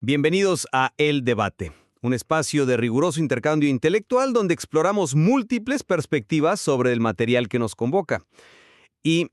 Bienvenidos a El Debate, un espacio de riguroso intercambio intelectual donde exploramos múltiples perspectivas sobre el material que nos convoca. Y,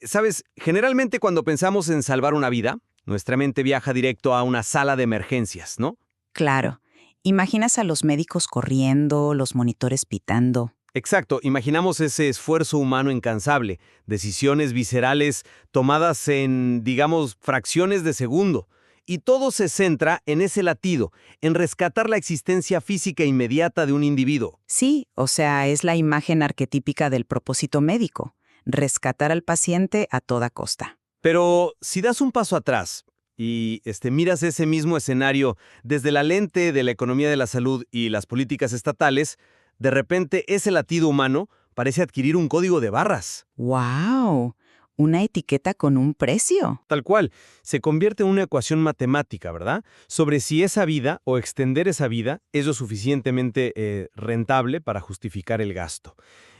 ¿sabes? Generalmente cuando pensamos en salvar una vida, nuestra mente viaja directo a una sala de emergencias, ¿no? Claro. Imaginas a los médicos corriendo, los monitores pitando. Exacto, imaginamos ese esfuerzo humano incansable, decisiones viscerales tomadas en, digamos, fracciones de segundo. Y todo se centra en ese latido, en rescatar la existencia física inmediata de un individuo. Sí, o sea, es la imagen arquetípica del propósito médico, rescatar al paciente a toda costa. Pero si das un paso atrás y miras ese mismo escenario desde la lente de la economía de la salud y las políticas estatales, de repente ese latido humano parece adquirir un código de barras. ¡Wow! Una etiqueta con un precio. Tal cual, se convierte en una ecuación matemática, ¿verdad? Sobre si esa vida o extender esa vida es lo suficientemente rentable para justificar el gasto.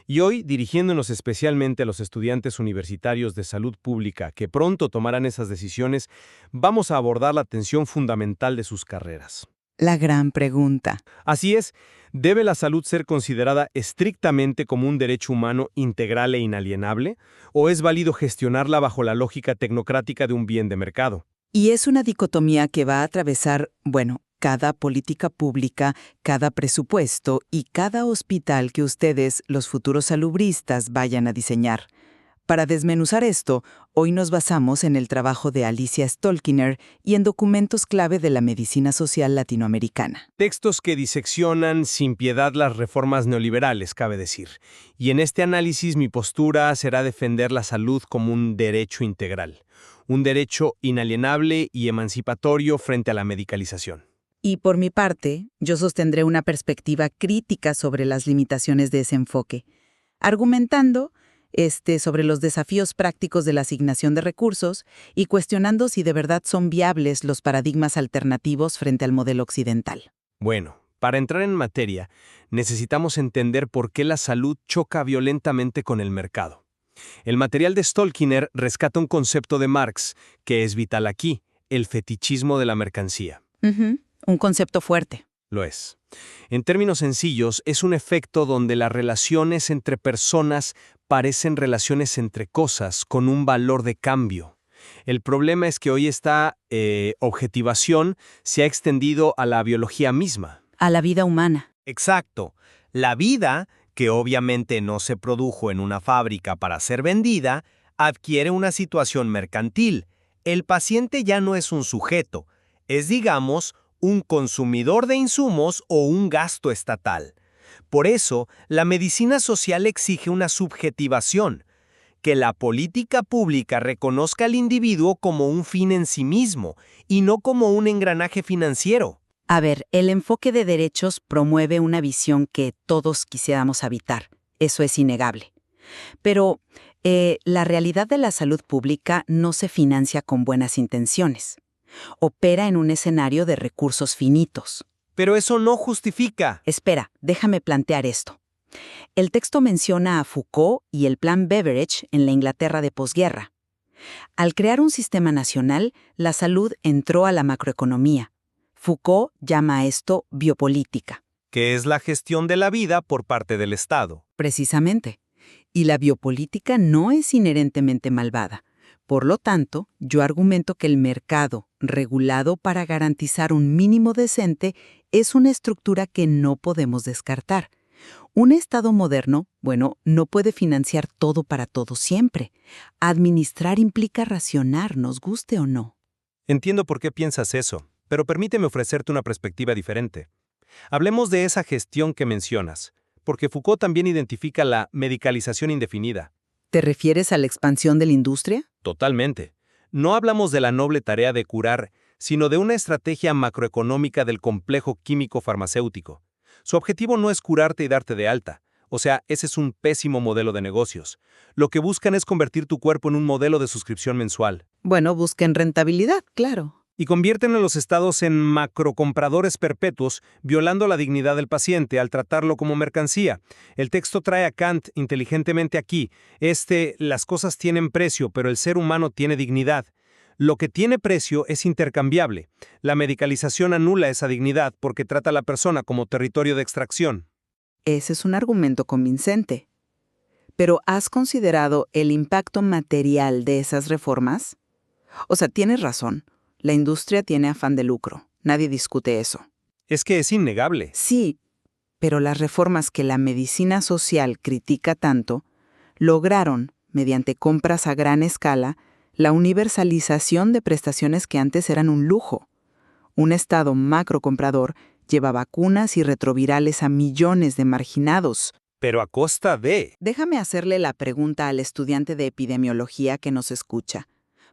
Y hoy, dirigiéndonos especialmente a los estudiantes universitarios de salud pública que pronto tomarán esas decisiones, vamos a abordar la tensión fundamental de sus carreras. La gran pregunta. Así es, ¿debe la salud ser considerada estrictamente como un derecho humano integral e inalienable? ¿O es válido gestionarla bajo la lógica tecnocrática de un bien de mercado? Y es una dicotomía que va a atravesar, cada política pública, cada presupuesto y cada hospital que ustedes, los futuros salubristas, vayan a diseñar. Para desmenuzar esto, hoy nos basamos en el trabajo de Alicia Stolkiner y en documentos clave de la medicina social latinoamericana. Textos que diseccionan sin piedad las reformas neoliberales, cabe decir. Y en este análisis mi postura será defender la salud como un derecho integral, un derecho inalienable y emancipatorio frente a la medicalización. Y por mi parte, yo sostendré una perspectiva crítica sobre las limitaciones de ese enfoque, argumentando sobre los desafíos prácticos de la asignación de recursos y cuestionando si de verdad son viables los paradigmas alternativos frente al modelo occidental. Bueno, para entrar en materia, necesitamos entender por qué la salud choca violentamente con el mercado. El material de Stolkiner rescata un concepto de Marx que es vital aquí, el fetichismo de la mercancía. Un concepto fuerte. Lo es. En términos sencillos, es un efecto donde las relaciones entre personas parecen relaciones entre cosas con un valor de cambio. El problema es que hoy esta objetivación se ha extendido a la biología misma. A la vida humana. Exacto. La vida, que obviamente no se produjo en una fábrica para ser vendida, adquiere una situación mercantil. El paciente ya no es un sujeto, es, digamos, un consumidor de insumos o un gasto estatal. Por eso, la medicina social exige una subjetivación, que la política pública reconozca al individuo como un fin en sí mismo y no como un engranaje financiero. A ver, el enfoque de derechos promueve una visión que todos quisiéramos habitar. Eso es innegable. Pero la realidad de la salud pública no se financia con buenas intenciones. Opera en un escenario de recursos finitos. Pero eso no justifica. Espera, déjame plantear esto. El texto menciona a Foucault y el Plan Beveridge en la Inglaterra de posguerra. Al crear un sistema nacional, la salud entró a la macroeconomía. Foucault llama a esto biopolítica. Que es la gestión de la vida por parte del Estado. Precisamente. Y la biopolítica no es inherentemente malvada. Por lo tanto, yo argumento que el mercado, regulado para garantizar un mínimo decente, es una estructura que no podemos descartar. Un Estado moderno, no puede financiar todo para todos siempre. Administrar implica racionar, nos guste o no. Entiendo por qué piensas eso, pero permíteme ofrecerte una perspectiva diferente. Hablemos de esa gestión que mencionas, porque Foucault también identifica la medicalización indefinida. ¿Te refieres a la expansión de la industria? Totalmente. No hablamos de la noble tarea de curar, sino de una estrategia macroeconómica del complejo químico farmacéutico. Su objetivo no es curarte y darte de alta. O sea, ese es un pésimo modelo de negocios. Lo que buscan es convertir tu cuerpo en un modelo de suscripción mensual. Busquen rentabilidad, claro. Y convierten a los estados en macrocompradores perpetuos, violando la dignidad del paciente al tratarlo como mercancía. El texto trae a Kant inteligentemente aquí. Las cosas tienen precio, pero el ser humano tiene dignidad. Lo que tiene precio es intercambiable. La medicalización anula esa dignidad porque trata a la persona como territorio de extracción. Ese es un argumento convincente. Pero ¿has considerado el impacto material de esas reformas? O sea, tienes razón. La industria tiene afán de lucro. Nadie discute eso. Es que es innegable. Sí, pero las reformas que la medicina social critica tanto lograron, mediante compras a gran escala, la universalización de prestaciones que antes eran un lujo. Un Estado macrocomprador lleva vacunas y retrovirales a millones de marginados. Pero a costa de... Déjame hacerle la pregunta al estudiante de epidemiología que nos escucha.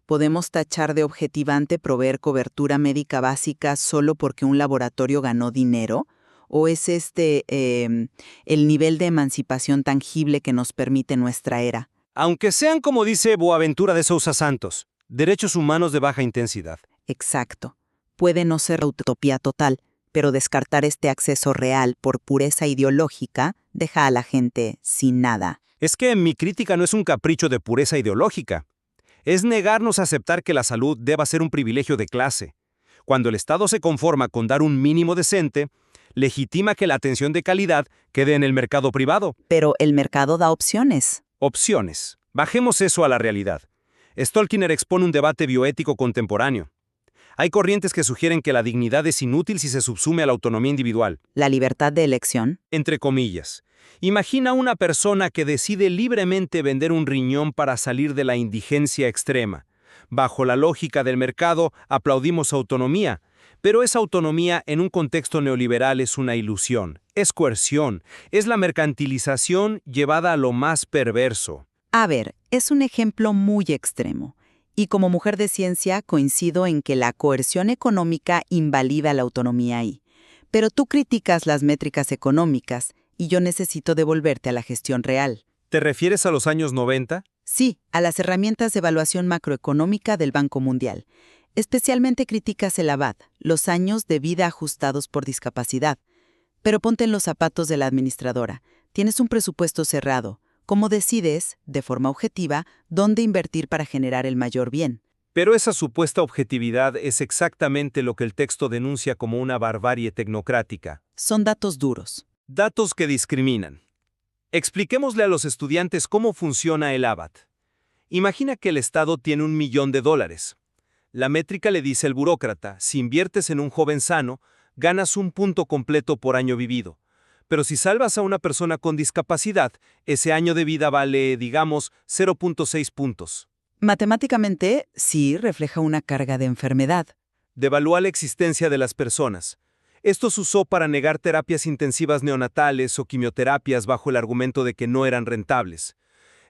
¿Podemos tachar de objetivante proveer cobertura médica básica solo porque un laboratorio ganó dinero? ¿O es el nivel de emancipación tangible que nos permite nuestra era? Aunque sean, como dice Boaventura de Sousa Santos, derechos humanos de baja intensidad. Exacto. Puede no ser la utopía total, pero descartar este acceso real por pureza ideológica deja a la gente sin nada. Es que mi crítica no es un capricho de pureza ideológica. Es negarnos a aceptar que la salud deba ser un privilegio de clase. Cuando el Estado se conforma con dar un mínimo decente, legitima que la atención de calidad quede en el mercado privado. Pero el mercado da opciones. Opciones. Bajemos eso a la realidad. Stalkiner expone un debate bioético contemporáneo. Hay corrientes que sugieren que la dignidad es inútil si se subsume a la autonomía individual. La libertad de elección. Entre comillas. Imagina una persona que decide libremente vender un riñón para salir de la indigencia extrema. Bajo la lógica del mercado, aplaudimos su autonomía. Pero esa autonomía en un contexto neoliberal es una ilusión, es coerción, es la mercantilización llevada a lo más perverso. A ver, es un ejemplo muy extremo. Y como mujer de ciencia coincido en que la coerción económica invalida la autonomía ahí. Pero tú criticas las métricas económicas y yo necesito devolverte a la gestión real. ¿Te refieres a los años 90? Sí, a las herramientas de evaluación macroeconómica del Banco Mundial. Especialmente criticas el ABAD, los años de vida ajustados por discapacidad. Pero ponte en los zapatos de la administradora. Tienes un presupuesto cerrado. ¿Cómo decides, de forma objetiva, dónde invertir para generar el mayor bien? Pero esa supuesta objetividad es exactamente lo que el texto denuncia como una barbarie tecnocrática. Son datos duros. Datos que discriminan. Expliquémosle a los estudiantes cómo funciona el ABAT. Imagina que el Estado tiene $1.000.000. La métrica le dice al burócrata, si inviertes en un joven sano, ganas un punto completo por año vivido. Pero si salvas a una persona con discapacidad, ese año de vida vale, digamos, 0.6 puntos. Matemáticamente, sí refleja una carga de enfermedad. Devalúa la existencia de las personas. Esto se usó para negar terapias intensivas neonatales o quimioterapias bajo el argumento de que no eran rentables.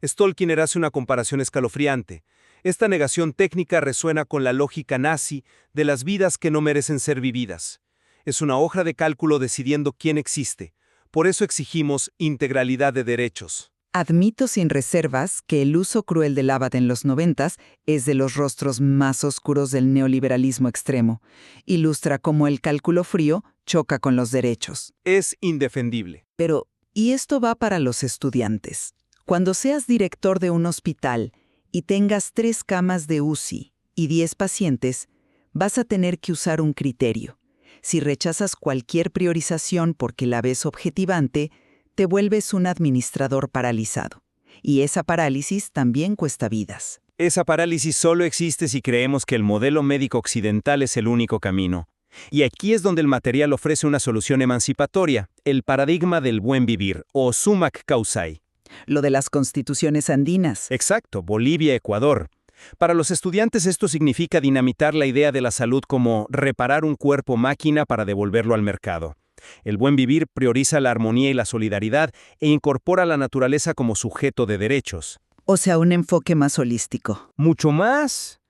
Stalkiner hace una comparación escalofriante. Esta negación técnica resuena con la lógica nazi de las vidas que no merecen ser vividas. Es una hoja de cálculo decidiendo quién existe. Por eso exigimos integralidad de derechos. Admito sin reservas que el uso cruel del ABAT en los 90 es de los rostros más oscuros del neoliberalismo extremo. Ilustra cómo el cálculo frío choca con los derechos. Es indefendible. Pero, y esto va para los estudiantes. Cuando seas director de un hospital y tengas 3 camas de UCI y 10 pacientes, vas a tener que usar un criterio. Si rechazas cualquier priorización porque la ves objetivante, te vuelves un administrador paralizado. Y esa parálisis también cuesta vidas. Esa parálisis solo existe si creemos que el modelo médico occidental es el único camino. Y aquí es donde el material ofrece una solución emancipatoria, el paradigma del buen vivir, o summa causai. Lo de las constituciones andinas. Exacto, Bolivia, Ecuador. Para los estudiantes esto significa dinamitar la idea de la salud como reparar un cuerpo máquina para devolverlo al mercado. El buen vivir prioriza la armonía y la solidaridad e incorpora la naturaleza como sujeto de derechos. O sea, un enfoque más holístico. Mucho más.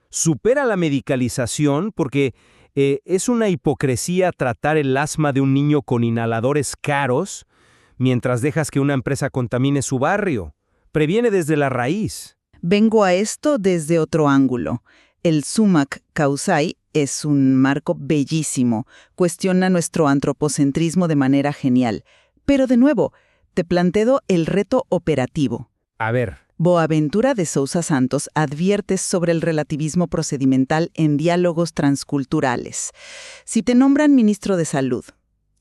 Supera la medicalización porque es una hipocresía tratar el asma de un niño con inhaladores caros mientras dejas que una empresa contamine su barrio. Previene desde la raíz. Vengo a esto desde otro ángulo. El summa causai es un marco bellísimo. Cuestiona nuestro antropocentrismo de manera genial. Pero de nuevo, te planteo el reto operativo. A ver, Boaventura de Sousa Santos advierte sobre el relativismo procedimental en diálogos transculturales. Si te nombran ministro de Salud,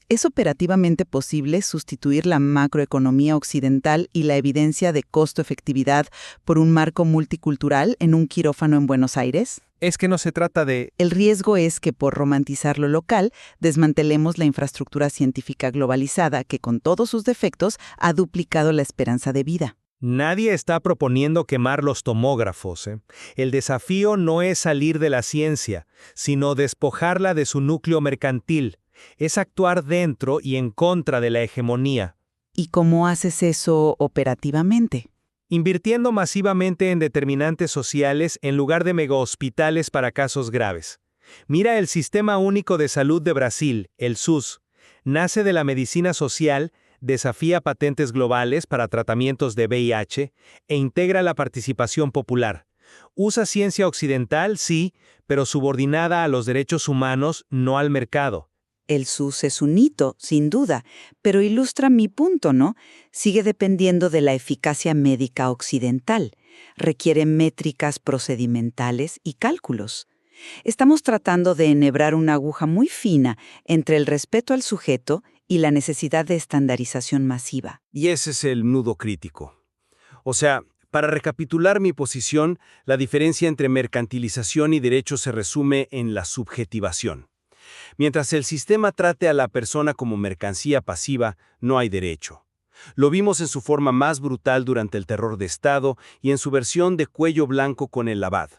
¿es operativamente posible sustituir la macroeconomía occidental y la evidencia de costo-efectividad por un marco multicultural en un quirófano en Buenos Aires? Es que no se trata de... El riesgo es que por romantizar lo local, desmantelemos la infraestructura científica globalizada que con todos sus defectos ha duplicado la esperanza de vida. Nadie está proponiendo quemar los tomógrafos. El desafío no es salir de la ciencia, sino despojarla de su núcleo mercantil. Es actuar dentro y en contra de la hegemonía. ¿Y cómo haces eso operativamente? Invirtiendo masivamente en determinantes sociales en lugar de megahospitales para casos graves. Mira el Sistema Único de Salud de Brasil, el SUS. Nace de la medicina social, desafía patentes globales para tratamientos de VIH e integra la participación popular. Usa ciencia occidental, sí, pero subordinada a los derechos humanos, no al mercado. El SUS es un hito, sin duda, pero ilustra mi punto, ¿no? Sigue dependiendo de la eficacia médica occidental. Requiere métricas procedimentales y cálculos. Estamos tratando de enhebrar una aguja muy fina entre el respeto al sujeto y la necesidad de estandarización masiva. Y ese es el nudo crítico. O sea, para recapitular mi posición, la diferencia entre mercantilización y derecho se resume en la subjetivación. Mientras el sistema trate a la persona como mercancía pasiva, no hay derecho. Lo vimos en su forma más brutal durante el terror de Estado y en su versión de cuello blanco con el Abad.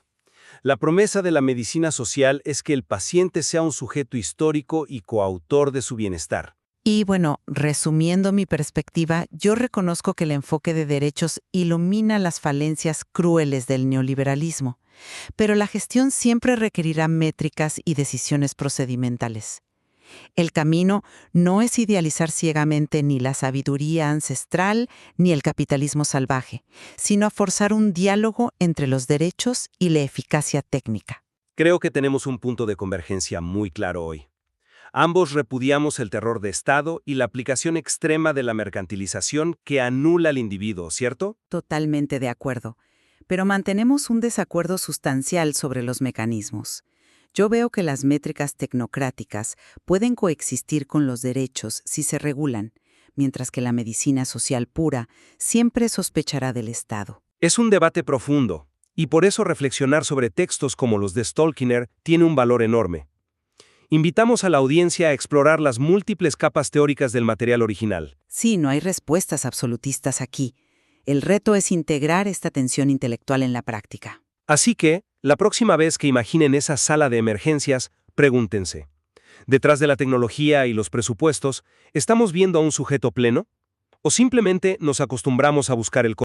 La promesa de la medicina social es que el paciente sea un sujeto histórico y coautor de su bienestar. Y bueno, resumiendo mi perspectiva, yo reconozco que el enfoque de derechos ilumina las falencias crueles del neoliberalismo, pero la gestión siempre requerirá métricas y decisiones procedimentales. El camino no es idealizar ciegamente ni la sabiduría ancestral ni el capitalismo salvaje, sino a forzar un diálogo entre los derechos y la eficacia técnica. Creo que tenemos un punto de convergencia muy claro hoy. Ambos repudiamos el terror de Estado y la aplicación extrema de la mercantilización que anula al individuo, ¿cierto? Totalmente de acuerdo, pero mantenemos un desacuerdo sustancial sobre los mecanismos. Yo veo que las métricas tecnocráticas pueden coexistir con los derechos si se regulan, mientras que la medicina social pura siempre sospechará del Estado. Es un debate profundo, y por eso reflexionar sobre textos como los de Stalkiner tiene un valor enorme. Invitamos a la audiencia a explorar las múltiples capas teóricas del material original. Sí, no hay respuestas absolutistas aquí. El reto es integrar esta tensión intelectual en la práctica. Así que, la próxima vez que imaginen esa sala de emergencias, pregúntense, ¿detrás de la tecnología y los presupuestos, estamos viendo a un sujeto pleno? ¿O simplemente nos acostumbramos a buscar el